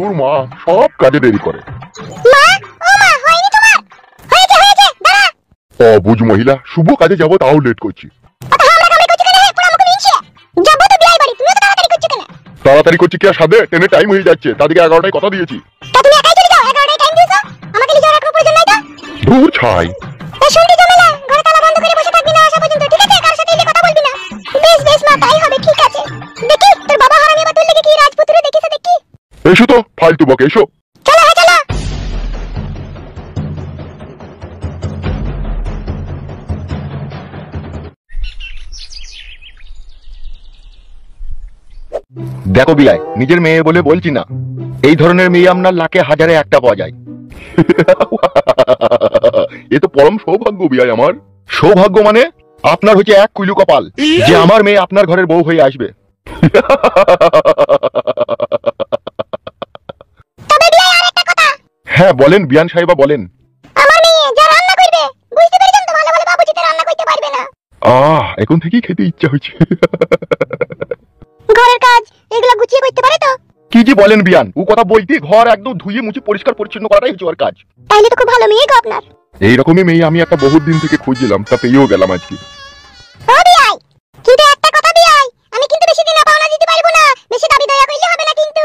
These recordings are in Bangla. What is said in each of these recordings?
দূর মা, সব কাজে দেরি করে। অবুঝ মহিলা, শুভ কাজে যাবো তাও লেট করছি। তাড়াতাড়ি করছি কি আর সাধে, ট্রেনের টাইম হয়ে যাচ্ছে, তাদেরকে 11টায় কথা দিয়েছি। দূর ছাই। এসো তো ফালতু বকে, এসো। দেখো বিয়াই, নিজের মেয়ে বলে বলছি না, এই ধরনের মেয়ে আপনার লাখে হাজারে একটা পাওয়া যায়। এ তো পরম সৌভাগ্য বিয়াই আমার। সৌভাগ্য মানে আপনার হচ্ছে এক কুইলু কপাল যে আমার মেয়ে আপনার ঘরের বউ হয়ে আসবে। হ্যাঁ বলেন বিয়ান সাহেবা, বলেন। এখন থেকেই খেতে ইচ্ছা হচ্ছে। ঘরের কাজ এগুলা গুছিয়ে করতে পারে তো? কি যে বলেন বিয়ান, ও কথা বলতে ঘর একদম ধুয়ে মুছে পরিষ্কার পরিচ্ছন্ন করাটাই হচ্ছে ওর কাজ। তাইলে তো খুব ভালো মেয়ে গো আপনার। এইরকমই মেয়ে আমি একটা বহুত দিন থেকে খুঁজছিলাম, তা পেয়েও গেলাম আজকে। ও বিয়াই, কিন্তু একটা কথা বিয়াই, আমি কিন্তু বেশি দিন পাওনা দিতে পারবো না, বেশি দাবি দয়া করলে হবে না কিন্তু।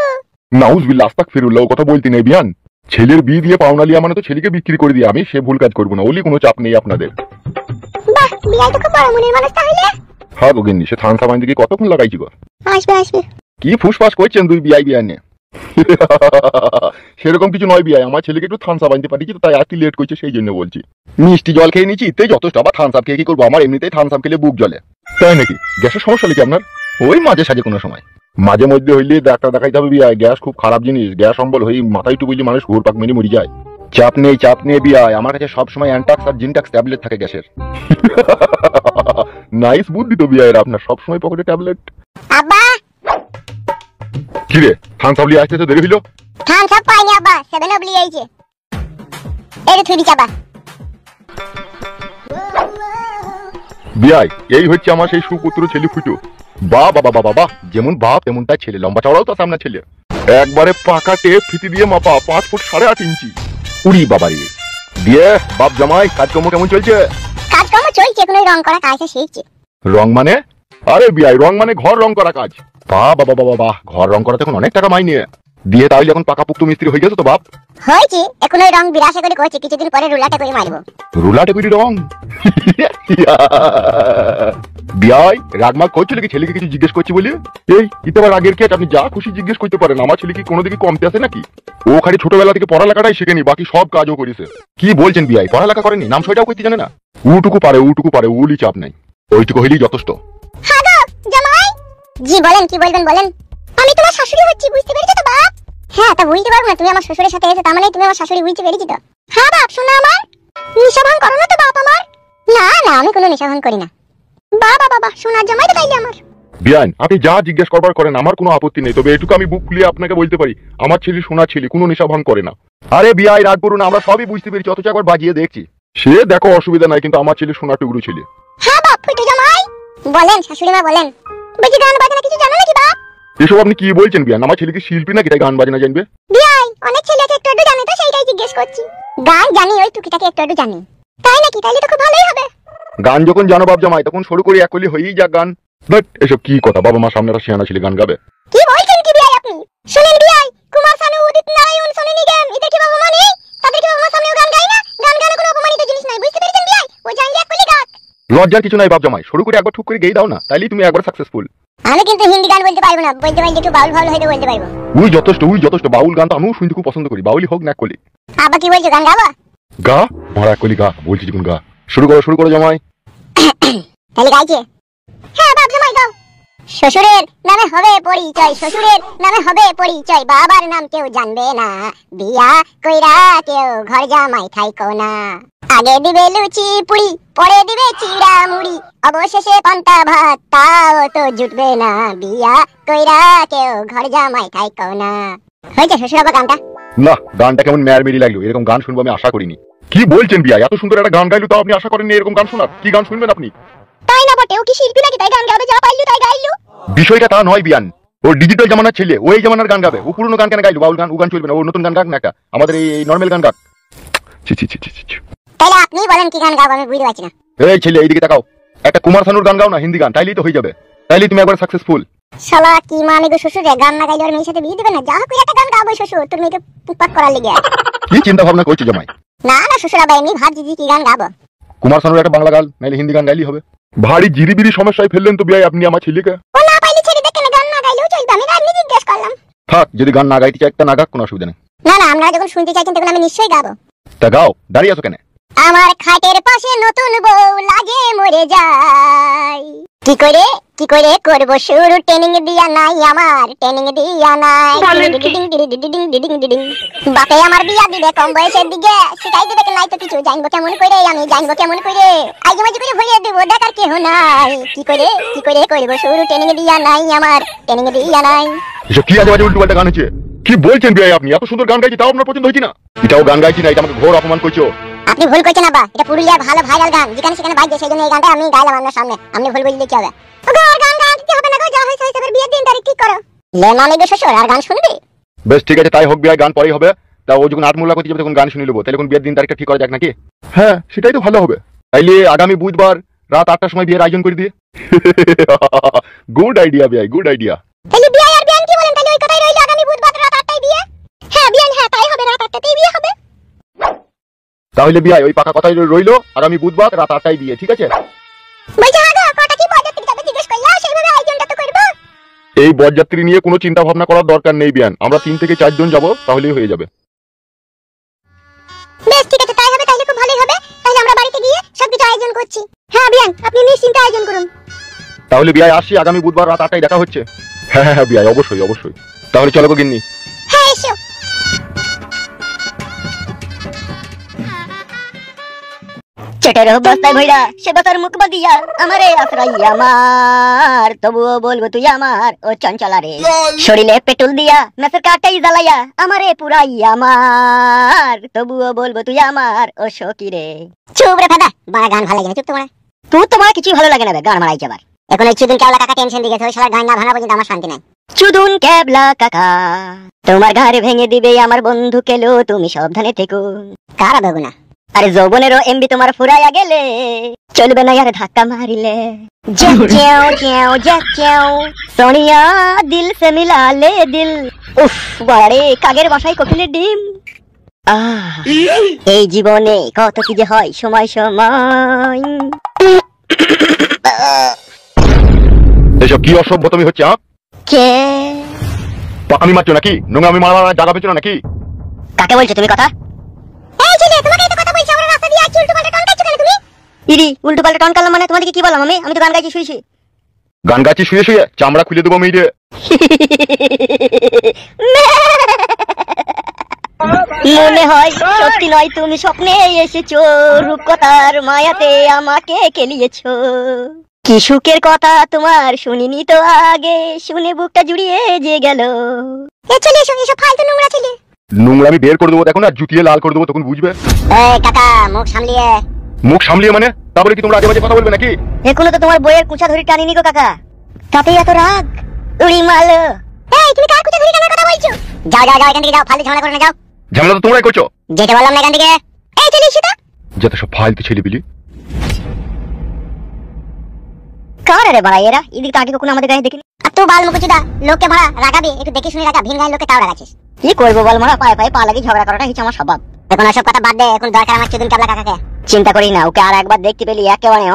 নাউজুবিল্লাহ, আস্তাগফিরুল্লাহ, কথা বলতে নেই বিয়ান। ছেলের বিয়ে দিয়ে পাওনা লিয়া মানে তো ছেলেকে বিক্রি করে দিয়ে আমি সে ভুল কাজ করবো না, ওলি কোনো চাপ নেই আপনাদের। বাহ, বিয়াই তো খুব বড় মনের মানুষ তাহলে। হ্যাঁ গগিন্নি, সে থান সাবান দিকে কতক্ষণ লাগাইছি গো। আসবে আসবে। কি ফুসফাস করছেন দুই বিয়াই বিয়ান নিয়ে? সেরকম কিছু নয় বিয়াই, আমার ছেলেকে একটু থান সাবান দিতে পাঠিয়েছি, তাই একটু লেট করছে সেই জন্য বলছি। মিষ্টি জল খেয়ে নিচ্ছি ইতে যথেষ্ট, আবার থান সাপ খেয়ে কি করবো, আমার এমনিতেই থান সাপ খেলে বুক জ্বলে। তাই নাকি? গ্যাসের সমস্যা নাকি আপনার? ওই মাঝে সাঝে কোনো সময় মাঝে মধ্যে হইলে ডাক্তার দেখাইতে হবে বিয়াই, গ্যাস খুব খারাপ জিনিস, গ্যাস অম্বল হয়ে মাথায় একটু বুঝলি মানুষ ঘুরপাক মেরে মরে যায়। চাপ নেই চাপ নেই বিয়াই, আমার কাছে সবসময় অ্যান্টাক্স আর জিনটাক্স ট্যাবলেট থাকে গ্যাসের। নাইস বুদ্ধি তো বিয়াই, আপনার সবসময় পকেটে ট্যাবলেট। আব্বা কি রে, থান সাপ লিয়ে আসতে তো দেরি হইলো? থান সব পাইনি আব্বা, 7 আপ লিয়ে আইছে। এই রে থুই চাবা। বিয়াই, এই হচ্ছে আমার সেই সুপুত্র ছেলে ফুটু। বা বাবা বাবা বাহ, যেমন বাপ তেমন তার ছেলে, লম্বা চওড়াও তো সামনে ছেলে, একবারে পাকা টেপ ফিতি দিয়ে মাপা 5 ফুট 8.5 ইঞ্চি। উড়ি বাবারি দিয়ে বাপ জামাই কাজকর্ম কেমন চলছে? কাজকর্ম চলছে, কোনো রং করা কাজ শিখছে। রং মানে? আরে বিয়াই, রং মানে ঘর রং করা কাজ। বাহ বাবা বাবা বাহ, ঘর রং করাতে এখন অনেক টাকা মাইনে দিয়ে, তাহলে এখন পাকা পুক্ত মিস্ত্রি হয়ে গেছে তো বাপ? হয়েছে, এখন ওই রং বিরাশা করে করছে, কিছুদিন পরে রুলাটা করে মারবো। রুলাটে করে রং? বিয়াই রাগমাগ করছিল কি ছেলেকে কিছু জিজ্ঞেস করছি বলে? এই ইতে আবার রাগের খেট, আপনি যা খুশি জিজ্ঞেস করতে পারেন, আমার ছেলে কি কোনো দিকে কমতে আসে নাকি? ও খালি ছোটবেলা থেকে পড়ালেখাটাই শেখেনি, বাকি সব কাজও করেছে। কি বলছেন বিয়াই, পড়ালেখা করেনি? নাম ছয়টাও করতে জানে না? উটুকু পারে, উলি চাপ নাই, ওইটুকু হইলেই যথেষ্ট। হ্যাঁ গো জামাই। জি বলেন, কি বলবেন বলেন। আমি তোমার শাশুড়ি হচ্ছি, বুঝতে পেরেছো তো বাপ? হ্যাঁ, তা বুঝতে পারবো না, তুমি আমার শ্বশুরের সাথে এসে তার মানে তুমি আমার শাশুড়ি, বুঝতে পেরেছি তো? হ্যাঁ বাপ, শোনো আমার নেশা ভাঙ করো না তো বাপ আমার। না না, আমি কোনো নেশা ভাঙ করি না। বাবা বাবা, শোনার জামাই তো তাইলে আমার। বিয়ান, আপনি যা জিজ্ঞেস করবার করেন, আমার কোনো আপত্তি নেই, তবে এটুকু আমি বুক খুলিয়ে আপনাকে বলতে পারি, আমার ছেলে সোনার ছেলে, কোনো নেশা ভাঙ করে না। আরে বিয়াই রাগ করুন, আমরা সবই বুঝতে পেরেছি, অথচ একবার বাজিয়ে দেখছি, সে দেখো অসুবিধা নাই, কিন্তু আমার ছেলে সোনার টুকরো ছেলে। হ্যাঁ বাপ, ফুটে জামাই বলেন, শাশুড়ি মা বলেন। বলছি গান বাজনা কিছু জানো নাকি বাপ? এসব আপনি কি বলছেন বিয়ান? আমার ছেলে কি শিল্পী নাকি তাই গান বাজনা জানবে? বিয়াই, অনেক ছেলে আছে একটু একটু জানে, তো সেইটাই জিজ্ঞেস করছি। গান জানি, ওই টুকিটাকি একটু একটু জানি। তাই নাকি? তাইলে তো খুব ভালোই হবে। গান যখন জানো বাপ জামাই, তখন শুরু করে এক কলি হয়েই যাক গান। বাট এসব কি কথা, বাবা মা সামনে একটা শিয়ানা ছেলে গান গাবে? কি বলছেন কি বিয়াই আপনি? শুনেন বিয়াই, কুমার শানু, উদিত নারায়ণ, সোনু নিগম, এদের কি বাবা মা নেই? তাদের কি বাবা মা সামনেও গান গায় না? গান গানো কোনো অপমানিত জিনিস নয়, বুঝতে পেরেছেন বিয়াই? ও জানলে এক কলি গাক। লজ্জার কিছু নাই বাপ জামাই, শুরু করে একবার ঠুক করে গেয়ে দাও না, তাইলেই তুমি একবার সাকসেসফুল। আমি কিন্তু হিন্দি গান বলতে পারবো না, বলতে পারলে একটু বাউল ফাউল হয়তো বলতে পারবো। উই যথেষ্ট, বাউল গান তো আমিও শুনতে খুব পছন্দ করি, বাউলি হোক না কলি। আবার কি বলছো, গান গাবো? গা মারা কলি গা, বলছি যখন গা। শুরু করো জামাই। তাহলে গাইছে। হ্যাঁ বাপ জামাই গাও। শ্বশুরের নামে হবে পরিচয়, শ্বশুরের নামে হবে পরিচয়, বাবার নাম কেউ জানবে না, বিয়া কইরা কেউ ঘর জামাই থাইকো না। আগে দিবে লুচি পুরি, পরে দিবে চিড়া মুড়ি, অবশেষে পান্তা ভাত, তাও তো জুটবে না, বিয়া কইরা কেউ ঘর জামাই থাইকো না। হয়েছে শ্বশুর বাবা গানটা? না, গানটা কেমন ম্যার মেরি লাগলো, এরকম গান শুনবো আমি আশা করিনি। কি বলছেন বিয়া, এত সুন্দর একটা গান গাইলো, তাও আপনি আশা করেননি এরকম গান শোনার? কি গান শুনবেন আপনি? তাই না বটে, ও কি শিল্পী নাকি তাই গান গাবে, যা পাইলু তাই গাইলু? বিষয়টা তা নয় বিয়ান, ও ডিজিটাল জামানার ছেলে, ওই জামানার গান গাবে। ও পুরনো গান কেন গাইলো? বাউল গান, ও গান চলবে না। ও নতুন গান গাক না একটা, আমাদের এই নর্মাল গান গাক। ছি ছি ছি ছি ছি। তাহলে আপনি বলেন কি গান গাবো, আমি বুঝতে পারছি না। এই ছেলে এইদিকে তাকাও, একটা কুমার শানুর গান গাও না, হিন্দি গান, তাইলেই তো হয়ে যাবে। তাইলেই তুমি একবার সাকসেসফুল। শালা কি মানে গো শ্বশুর রে, গান না গাইলে ওর মেয়ের সাথে বিয়ে দিবে না? যা হোক একটা গান গাবো শ্বশুর, তোর মেয়েকে পুকপাক করার লেগে। কি চিন্তা ভাবনা করছো জামাই? না না শ্বশুর, আবার এমনি ভাবছি যে কি গান গাবো। কুমার শানুর একটা বাংলা গান, নাইলে হিন্দি গান গাইলেই হবে। ভারী জিরিবিরি সমস্যায় ফেললেন তো বিয়াই আপনি আমার ছেলেকে। ও না পাইলে ছেড়ে দেখেন, গান না গাইলেও চলবে, আমি এমনি জিজ্ঞেস করলাম। থাক, যদি গান না গাইতে চাই একটা না গাক, কোনো অসুবিধা নেই। না না, আপনারা যখন শুনতে চাইছেন তখন আমি নিশ্চয়ই গাবো। তা গাও, দাঁড়িয়ে আছো কেন? আমার খাটের পাশে নতুন বউ লাগে মরে যায়, কি করে করব শুরু, ট্রেনিং দিয়া নাই আমার, ট্রেনিং দিয়া নাই। বাপে আমার বিয়া দিবে কম বয়সের দিকে, শিখাই দিবে নাই তো কিছু, জানবো কেমন করে, আমি জানবো কেমন করে, আইজে মাঝে করে ভরিয়ে দেবো, দেখার কেহ নাই। কি করে করব শুরু, ট্রেনিং দিয়া নাই আমার, ট্রেনিং দিয়া নাই। এসব কি আজে বাজে উল্টো পাল্টা গান হচ্ছে? কি বলছেন বিয়াই আপনি? এত সুন্দর গান গাইছি তাও আপনার পছন্দ হচ্ছে না? এটাও গান গাইছি না, এটা আমাকে ঘোর অপমান করছো। আপনি ভুল করছেন আব্বা, এটা পুরুলিয়ার ভালো ভাইরাল গান, যেখানে সেখানে বাজছে, সেই জন্য এই গানটা আমি গাইলাম আপনার সামনে। আপনি ভুল বুঝলে কি হবে? ওগো আর গান গাইতে হবে না গো, যা হইছে হইছে, এবার বিয়ের দিন তারিখ ঠিক করো। লে মানে গো শ্বশুর, আর গান শুনবি? বেশ ঠিক আছে, তাই হোক বিয়াই, গান পরেই হবে। তা ও যখন আটমূল্লা করতে যাবে তখন গান শুনে নেবো, তাহলে এখন বিয়ের দিন তারিখটা ঠিক করা যাক নাকি? হ্যাঁ, সেটাই তো ভালো হবে। তাইলে আগামী বুধবার রাত 8টার সময় বিয়ের আয়োজন করে দিয়ে। গুড আইডিয়া বিয়াই, গুড আইডিয়া। তাহলে বিয়ে আর বিয়ান কি বলেন? তাহলে ওই কথাই রইলো, আগামী বুধবার রাত 8টায় বিয়ে। হ্যাঁ বিয়ান, হ্যাঁ তাই হবে, রাত 8টাতেই বিয়ে হবে। তাহলে বিয়াই ওই পাকা কথাই রইলো, আগামী বুধবার রাত 8টায় বিয়ে, ঠিক আছে? বলছি আগা কটা কি বরযাত্রী যাবে জিজ্ঞেস করলা, সেইভাবে আয়োজনটা তো করব। এই বরযাত্রী নিয়ে কোনো চিন্তা ভাবনা করার দরকার নেই বিয়ান, আমরা 3 থেকে 4 জন যাব, তাহলেই হয়ে যাবে। বেশ ঠিক আছে, তাই হবে, তাহলে খুব ভালোই হবে। তাহলে আমরা বাড়িতে গিয়ে সবকিছু আয়োজন করছি। হ্যাঁ বিয়ান, আপনি নিশ্চিন্তে আয়োজন করুন। তাহলে বিয়াই আসছি, আগামী বুধবার রাত 8টায় দেখা হচ্ছে। হ্যাঁ হ্যাঁ বিয়াই, অবশ্যই অবশ্যই। তাহলে চলো গো গিন্নি। হ্যাঁ এসো। চেটের বস্তায় ভইরা সে বছর মুখ বাদিয়া আমারে আশ্রয় আমার, তবুও বলবো তুই আমার ও চঞ্চলা রে, শরীরে পেট্রোল দিয়া মেসের কাটাই জ্বালাইয়া আমারে পুরাই আমার, তবুও বলবো তুই আমার ও সখী রে। চুপ রে ফাদা, বাড়া গান ভালো লাগে না, চুপ তোমার। তুই তোমার কিছুই ভালো লাগে না বে, গান মারাইছে আবার। এখন এই চুদুন কেবলা কাকা টেনশন দিয়েছে, ওই শালার গান না ভাঙা পর্যন্ত আমার শান্তি নাই। চুদুন কেবলা কাকা তোমার ঘরে ভেঙে দিবে আমার বন্ধু কেলো, তুমি সাবধানে থেকো। কারা বেগুনা? আরে যৌবনেরও এমবি তোমার ফুরাইয়া গেলে চলবে না, আর ধাক্কা মারিলে। সোনিয়া দিল সে মিলালে দিল। উফ বাড়ে কাগের বাসায় কোকিলের ডিম। এই জীবনে কত কি যে হয় সময় সময়। এসব কি অসভ্যতমি হচ্ছে? কে পাকামি মারছো নাকি? নোংরামি মারা জায়গা পেছো নাকি? কাকে বলছো তুমি কথা? এই ছেলে, তোমাকে এত কথা বলছি, আমরা রাস্তা দিয়ে আছি, উল্টো পাল্টা টন কাটছো কেন তুমি? ইরি উল্টো পাল্টা টন কাটলাম মানে? তোমাদেরকে কি বললাম আমি? তো গান গাইছি শুইছি। গান গাইছি শুয়ে শুয়ে? চামড়া খুলে দেবো মেয়ে। মনে হয় সত্যি নয়, তুমি স্বপ্নে এসেছো, রূপকথার মায়াতে আমাকে কেলিয়েছো। কি সুখের কথা তোমার শুনিনি তো আগে, শুনে বুকটা জুড়িয়ে যে গেল। চলে এসো, এসব ফালতু নোংরা ছেলে। নোংরামি বের করে দেবো, দেখো না জুতিয়ে লাল করে দেবো, তখন বুঝবে। এই কাকা মুখ সামলিয়ে। মুখ সামলিয়ে মানে? তারপরে কি তোমরা আজে বাজে কথা বলবে নাকি? এখনো তো তোমার বইয়ের কুচা ধরে টানিনি গো কাকা, তাতেই এত রাগ। উড়ি মালো। এই তুমি কার কুচা ধরে টানার কথা বলছো? যাও যাও যাও, এখান থেকে যাও, ফালতু ঝামেলা করে না, যাও। ঝামেলা তো তোমরাই করছো। যেতে বললাম না এখান থেকে। এই চলে এসো তো। যত সব ফালতু ছেলে বিলি। কার রে বাড়া এরা? এদিকে তো আগে কখনো আমাদের গায়ে দেখিনি। আর তুই বাল মুকুচুদা, লোককে ভাড়া রাগাবি, একটু দেখে শুনে রাখা, ভিন গায়ের লোককে তাও রাখাছিস। কি করবো বল মারা, পায়ে পায়ে পা লাগি ঝগড়া করাটা হচ্ছে আমার স্বভাব। এখন ওসব কথা বাদ দে, এখন দরকার আমার চুদুন কেবলা কাকাকে। চিন্তা করি না, ওকে আর একবার দেখতে পেলি একেবারে